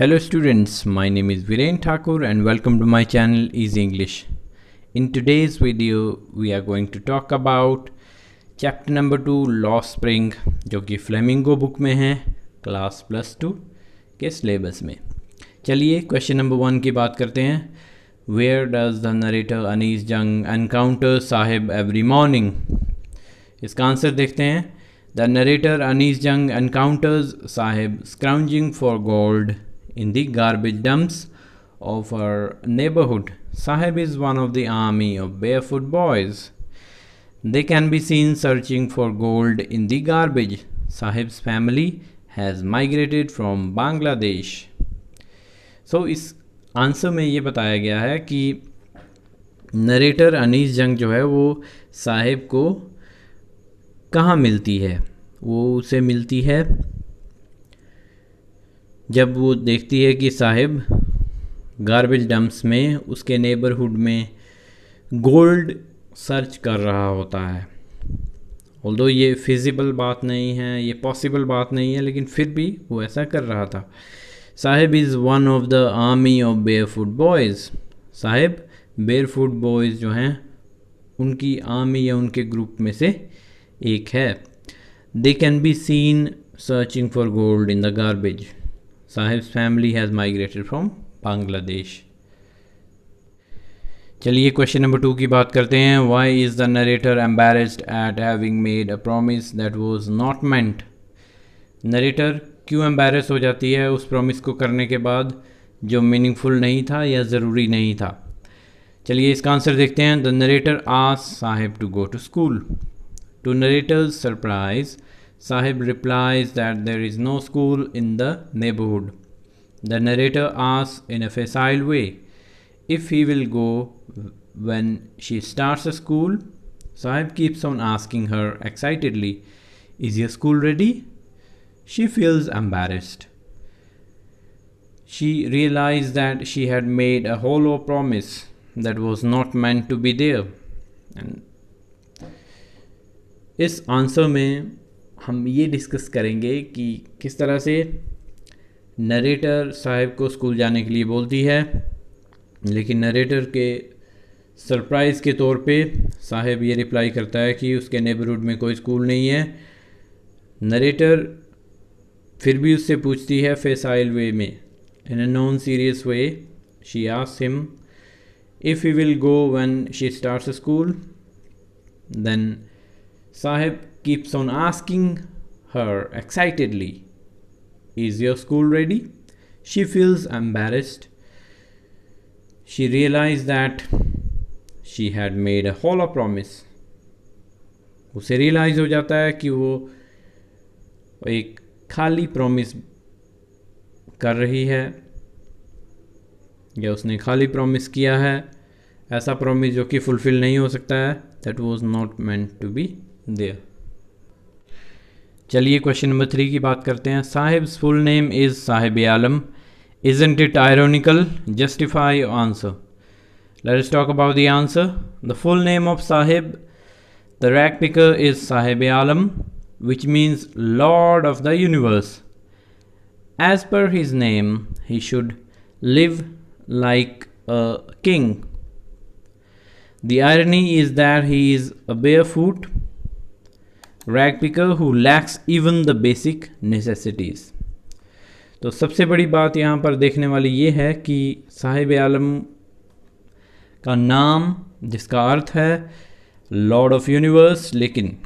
Hello students, my name is Viren Thakur and welcome to my channel Easy English. In today's video, we are going to talk about chapter number 2 Lost Spring जो कि flamingo book में है class +2 के syllabus में। चलिए question number 1 की बात करते हैं। Where does the narrator Anees जंग encounter साहिब every morning? इसका आंसर देखते हैं। The narrator अनीस जंग encounters Sahib scrounging for gold in the garbage dumps of her neighborhood. Sahib is one of the army of barefoot boys. They can be seen searching for gold in the garbage. Sahib's family has migrated from Bangladesh. So इस answer में ये बताया गया है कि narrator Anees जंग जो है वो साहिब को कहाँ मिलती है। वो उसे मिलती है जब वो देखती है कि साहिब गार्बेज डंप्स में उसके नेबरहुड में गोल्ड सर्च कर रहा होता है। ऑल्दो ये फिजिबल बात नहीं है, ये पॉसिबल बात नहीं है, लेकिन फिर भी वो ऐसा कर रहा था। Sahib is one of the army of barefoot boys. Sahib barefoot boys जो हैं उनकी आर्मी या उनके ग्रुप में से एक है। They can be seen searching for gold in the garbage. Saheb's family has migrated from Bangladesh. चलिए क्वेश्चन नंबर 2 की बात करते हैं। Why is the narrator embarrassed at having made a promise that was not meant? Narrator क्यों embarrass हो जाती है उस प्रॉमिस को करने के बाद जो मीनिंगफुल नहीं था या ज़रूरी नहीं था? चलिए इसका आंसर देखते हैं। The narrator asked Saheb to go to school. To narrator's surprise, Sahib replies that there is no school in the neighborhood. The narrator asks in a facile way if he will go when she starts a school. Sahib keeps on asking her excitedly, "Is your school ready?" She feels embarrassed. She realized that she had made a hollow promise that was not meant to be there. And इस answer में हम ये discuss करेंगे कि किस तरह से narrator Sahib को स्कूल जाने के लिए बोलती है, लेकिन नरेटर के सरप्राइज़ के तौर पे साहिब ये रिप्लाई करता है कि उसके नेबरहुड में कोई स्कूल नहीं है। नरेटर फिर भी उससे पूछती है फेसाइल वे में, in a non serious way. She asks him if he will go when she starts a school. Then Sahib keeps on asking her excitedly, "Is your school ready?" She feels embarrassed. She realized that she had made a hollow promise. उसे realise हो जाता है कि वो एक खाली promise कर रही है या उसने खाली प्रॉमिस किया है, ऐसा प्रॉमिस जो कि फुलफिल नहीं हो सकता है। That was not meant to be there. चलिए क्वेश्चन नंबर 3 की बात करते हैं। Saheb's full name is Saheb Alam. Isn't it ironical? Justify your answer. Let's talk about the answer. The full name of Saheb the rag picker is Saheb Alam, which means lord of the universe. As per his name he should live like a king. The irony is that he is a barefoot rag picker who lacks even the basic necessities. तो सबसे बड़ी बात यहाँ पर देखने वाली ये है कि साहिब आलम का नाम जिसका अर्थ है लॉर्ड ऑफ यूनिवर्स, लेकिन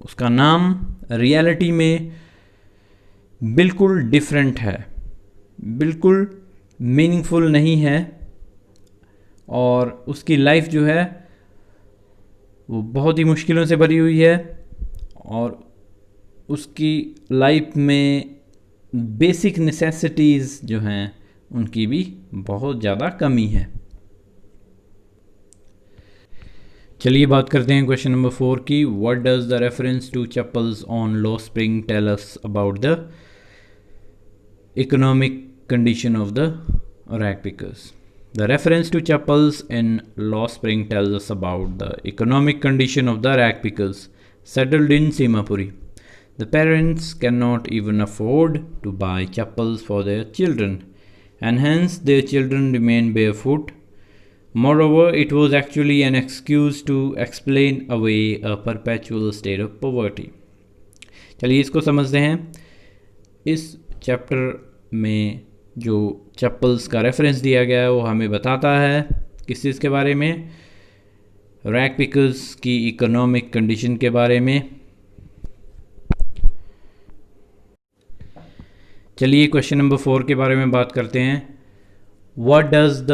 उसका नाम रियलिटी में बिल्कुल डिफरेंट है, बिल्कुल मीनिंगफुल नहीं है, और उसकी लाइफ जो है वो बहुत ही मुश्किलों से भरी हुई है और उसकी लाइफ में बेसिक नेसेसिटीज़ जो हैं उनकी भी बहुत ज़्यादा कमी है। चलिए बात करते हैं क्वेश्चन नंबर 4 की। What does the reference to chappals on low spring tell us about the economic condition of the rag pickers? The reference to chappals in Low Spring tells us about the economic condition of the rag pickers settled in Simapuri. The parents cannot even afford to buy chappals for their children. and hence their children remained barefoot. Moreover, it was actually an excuse to explain away a perpetual state of poverty. चलिए इसको समझते हैं। इस chapter में जो चप्पल्स का reference दिया गया है वो हमें बताता है किस चीज़ के बारे में, रैग पिकर्स की इकोनॉमिक कंडीशन के बारे में। चलिए क्वेश्चन नंबर 4 के बारे में बात करते हैं। What does the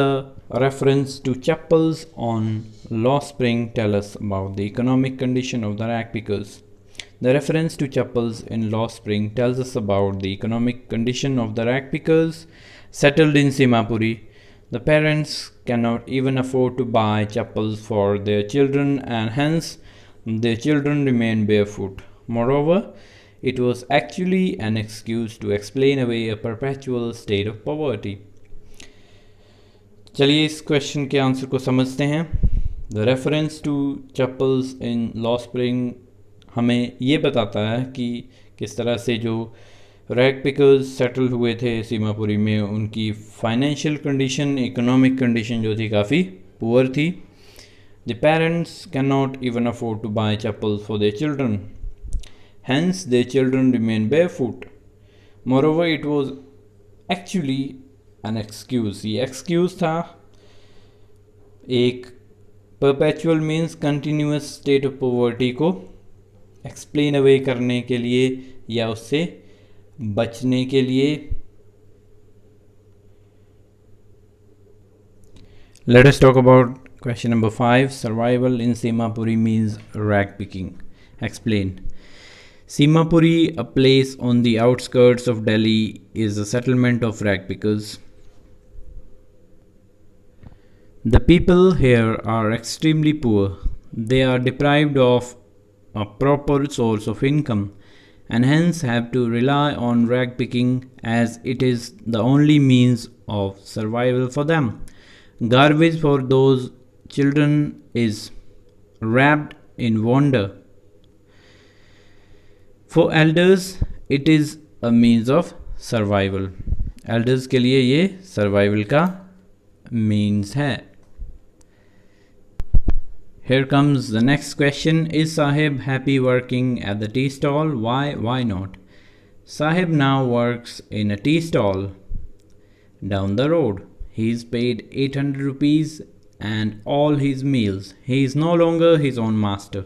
reference to chappals on law spring tell us about the economic condition of the rag pickers? The reference to chapels in Lost Spring tells us about the economic condition of the rag pickers settled in Simapuri. The parents cannot even afford to buy chapels for their children, and hence their children remain barefoot. Moreover, it was actually an excuse to explain away a perpetual state of poverty. चलिए इस question के answer को समझते हैं। The reference to chapels in Lost Spring हमें ये बताता है कि किस तरह से जो रैग पिकर्स सेटल हुए थे सीमापुरी में, उनकी फाइनेंशियल कंडीशन, इकोनॉमिक कंडीशन जो थी काफ़ी पुअर थी। The parents can not even afford to buy chappals for their children, hence their children remain barefoot. Moreover it was actually an excuse, ये एक्सक्यूज था एक perpetual means continuous state of poverty को explain away करने के लिए या उससे बचने के लिए। Let us talk about question number 5। Survival in Seemapuri means rag picking. Explain. Seemapuri, a place on the outskirts of Delhi, is a settlement of rag pickers. The people here are extremely poor. They are deprived of a proper source of income and hence have to rely on rag picking as it is the only means of survival for them. Garbage for those children is wrapped in wonder. For elders, it is a means of survival. Elders के लिए ये survival का means है। Here comes the next question. Is Sahib happy working at the tea stall? Why? Why not? Sahib now works in a tea stall down the road. He is paid 800 rupees and all his meals. He is no longer his own master.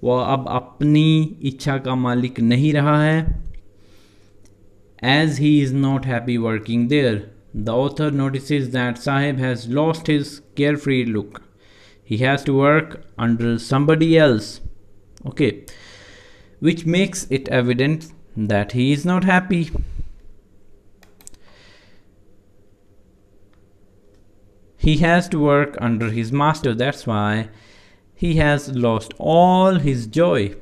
वह अब अपनी इच्छा का मालिक नहीं रहा है। As he is not happy working there, the author notices that Sahib has lost his carefree look. He has to work under somebody else, okay, which makes it evident that he is not happy. He has to work under his master, that's why he has lost all his joy.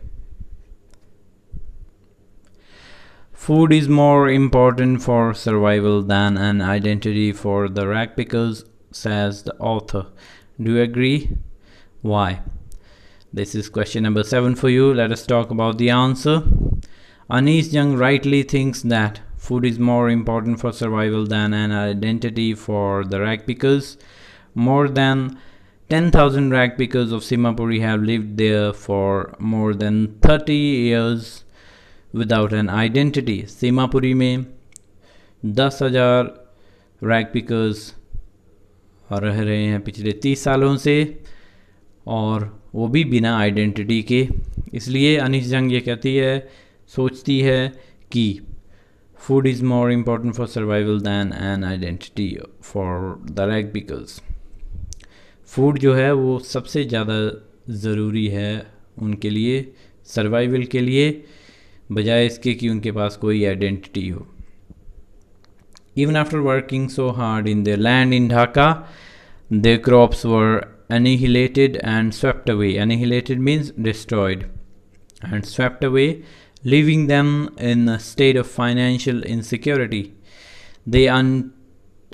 Food is more important for survival than an identity for the rag pickers, says the author. Do you agree? Why? This is question number 7 for you. Let us talk about the answer. Anis Jung rightly thinks that food is more important for survival than an identity for the rag pickers. More than 10,000 rag pickers of Simapuri have lived there for more than 30 years without an identity. Simapuri में 10,000 rag pickers रह रहे हैं पिछले 30 सालों से, और वो भी बिना आइडेंटिटी के। इसलिए अनीस जंग ये कहती है, सोचती है कि food is more important for survival than an identity for the rag pickers. Food जो है वो सबसे ज़्यादा ज़रूरी है उनके लिए, सर्वाइवल के लिए, बजाय इसके कि उनके पास कोई आइडेंटिटी हो। Even after working so hard in their land in Dhaka, their crops were annihilated and swept away. Annihilated means destroyed and swept away, leaving them in a state of financial insecurity. They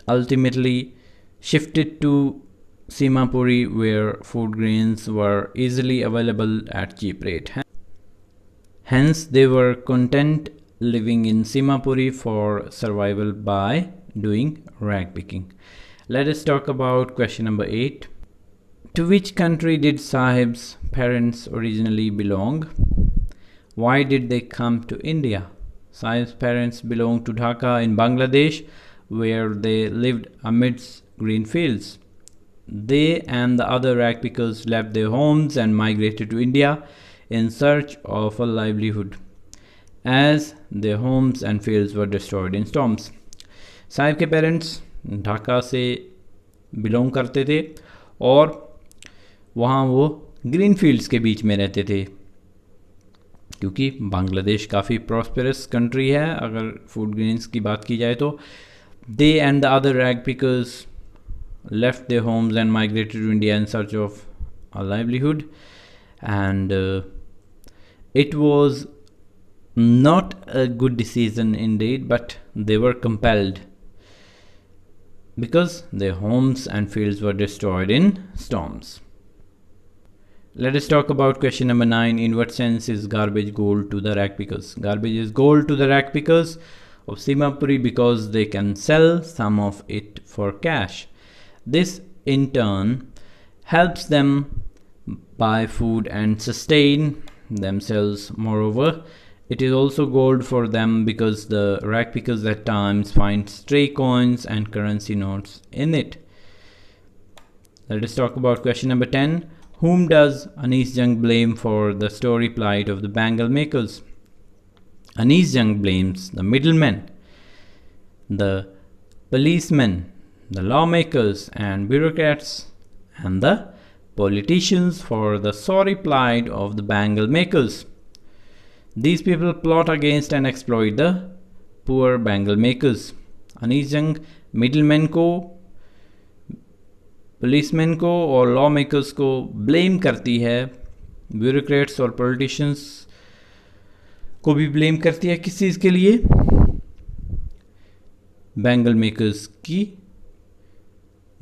ultimately shifted to Simapuri, where food grains were easily available at cheap rate. Hence, they were content living in Simapuri for survival by doing rag picking. Let us talk about question number 8. To which country did Sahib's parents originally belong? Why did they come to India? Sahib's parents belonged to Dhaka in Bangladesh, where they lived amidst green fields. They and the other rag pickers left their homes and migrated to India in search of a livelihood, as their homes and fields were destroyed in storms. Sahib के parents Dhaka से belong करते थे और वहाँ वो green fields के बीच में रहते थे, क्योंकि बांग्लादेश काफ़ी प्रॉस्पेरस कंट्री है अगर फूड ग्रेन्स की बात की जाए तो. They and the other rag pickers left their homes and migrated to India in search of a livelihood, and it was not a good decision indeed, but they were compelled because their homes and fields were destroyed in storms. Let us talk about question number 9. In what sense is garbage gold to the rag pickers? Garbage is gold to the rag pickers of Simapuri because they can sell some of it for cash. This in turn helps them buy food and sustain themselves. Moreover, it is also gold for them because the rag pickers at times find stray coins and currency notes in it. Let us talk about question number 10. Whom does Anis Jung blame for the story plight of the bangle makers? Anis Jung blames the middlemen, the policemen, the lawmakers and bureaucrats, and the politicians for the sorry plight of the bangle makers. These people plot against and exploit the poor bangle makers. Anis Jung middlemen को, policeman को और law makers को blame करती है, bureaucrats और politicians को भी blame करती है. किस चीज़ के लिए? बैंगल मेकर्स की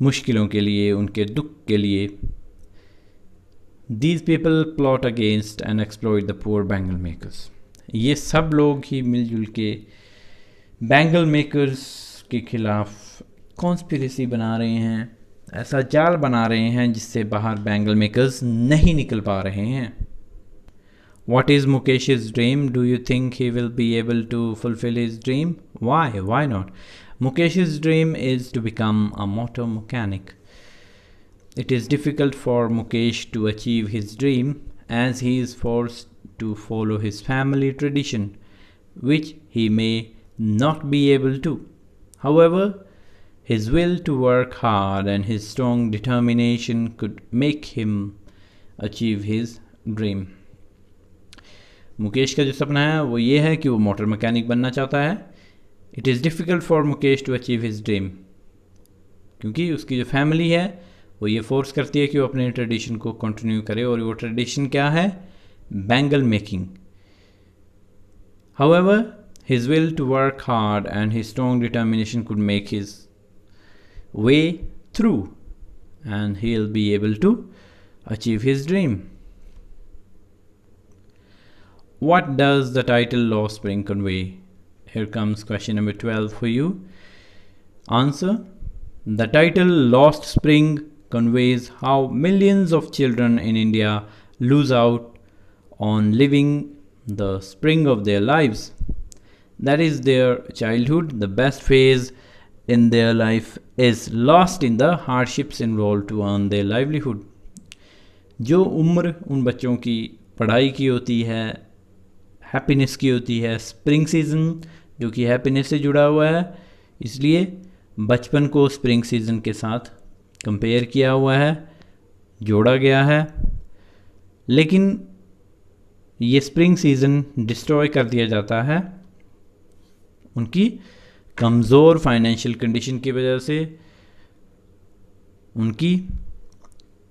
मुश्किलों के लिए, उनके दुख के लिए. These people plot against and exploit the poor bangle makers. ये सब लोग ही मिलजुल के बैंगल मेकर्स के खिलाफ कॉन्स्पिरेसी बना रहे हैं, ऐसा जाल बना रहे हैं जिससे बाहर बैंगल मेकर्स नहीं निकल पा रहे हैं. What is Mukesh's dream? Do you think he will be able to fulfill his dream? Why? Why not? Mukesh's dream is to become a motor mechanic. It is difficult for Mukesh to achieve his dream as he is forced to follow his family tradition, which he may not be able to. However, his will to work hard and his strong determination could make him achieve his dream. Mukesh का जो सपना है वो ये है कि वो motor mechanic बनना चाहता है. It is difficult for Mukesh to achieve his dream, क्योंकि उसकी जो फैमिली है वो ये फोर्स करती है कि वो अपने ट्रेडिशन को कंटिन्यू करे, और वो ट्रेडिशन क्या है? Bangle making. However his will to work hard and his strong determination could make his way through and he will be able to achieve his dream. What does the title Lost Spring convey? Here comes question number 12 for you. Answer. The title Lost Spring conveys how millions of children in India lose out on living the spring of their lives. That is their childhood. The best phase in their life is lost in the hardships involved to earn their livelihood. जो उम्र उन बच्चों की पढ़ाई की होती है, happiness की होती है, स्प्रिंग सीज़न जो कि हैप्पीनेस से जुड़ा हुआ है, इसलिए बचपन को स्प्रिंग सीज़न के साथ कंपेयर किया हुआ है, जोड़ा गया है. लेकिन ये स्प्रिंग सीज़न डिस्ट्रॉय कर दिया जाता है उनकी कमज़ोर फाइनेंशियल कंडीशन की वजह से, उनकी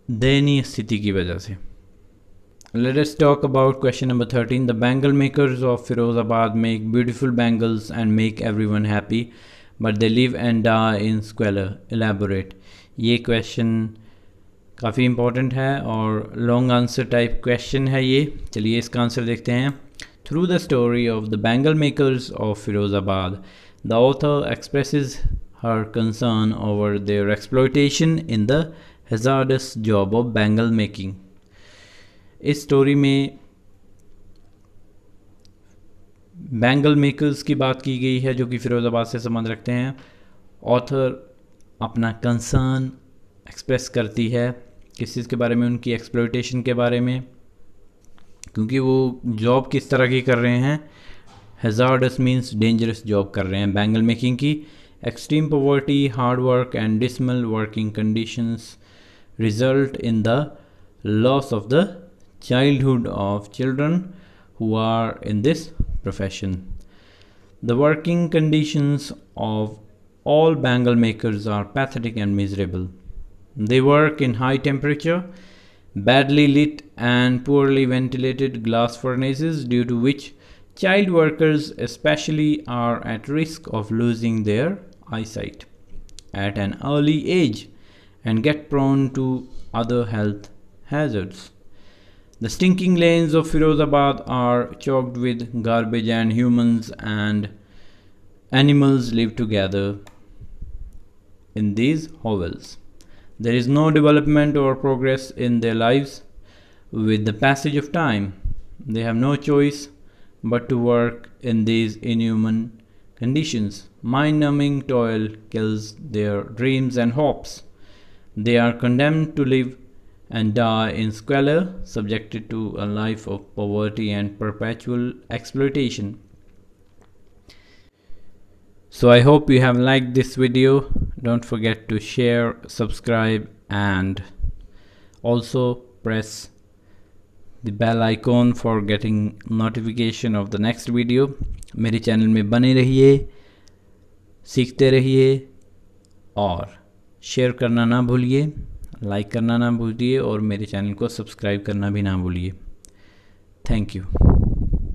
दयनीय स्थिति की वजह से. Let us talk about question number 13. The bangle makers of Firozabad make beautiful bangles and make everyone happy, but they live and die in squalor. Elaborate. ये question काफ़ी important है और long answer type question है ये. चलिए इसका answer देखते हैं. Through the story of the bangle makers of Firozabad, the author expresses her concern over their exploitation in the hazardous job of bangle making. इस स्टोरी में बैंगल मेकर्स की बात की गई है जो कि फ़िरोज़ाबाद से संबंध रखते हैं. ऑथर अपना कंसर्न एक्सप्रेस करती है किस चीज़ के बारे में, उनकी एक्सप्लॉयटेशन के बारे में, क्योंकि वो जॉब किस तरह की कर रहे हैं. हैज़ार्डस मीन्स डेंजरस जॉब कर रहे हैं बैंगल मेकिंग की. Extreme poverty, hard work and dismal working conditions result in the loss of the childhood of children who are in this profession. The working conditions of all bangle makers are pathetic and miserable. They work in high temperature, badly lit and poorly ventilated glass furnaces, due to which child workers especially are at risk of losing their eyesight at an early age and get prone to other health hazards. The stinking lanes of Firozabad are choked with garbage, and humans and animals live together in these hovels. There is no development or progress in their lives. With the passage of time, they have no choice but to work in these inhuman conditions. Mind-numbing toil kills their dreams and hopes. They are condemned to live and die in squalor, subjected to a life of poverty and perpetual exploitation. So I hope you have liked this video. Don't forget to share, subscribe and also press the bell icon for getting notification of the next video. मेरे channel में बने रहिए, सीखते रहिए और share करना ना भूलिए, लाइक करना ना भूलिए और मेरे चैनल को सब्सक्राइब करना भी ना भूलिए. Thank you.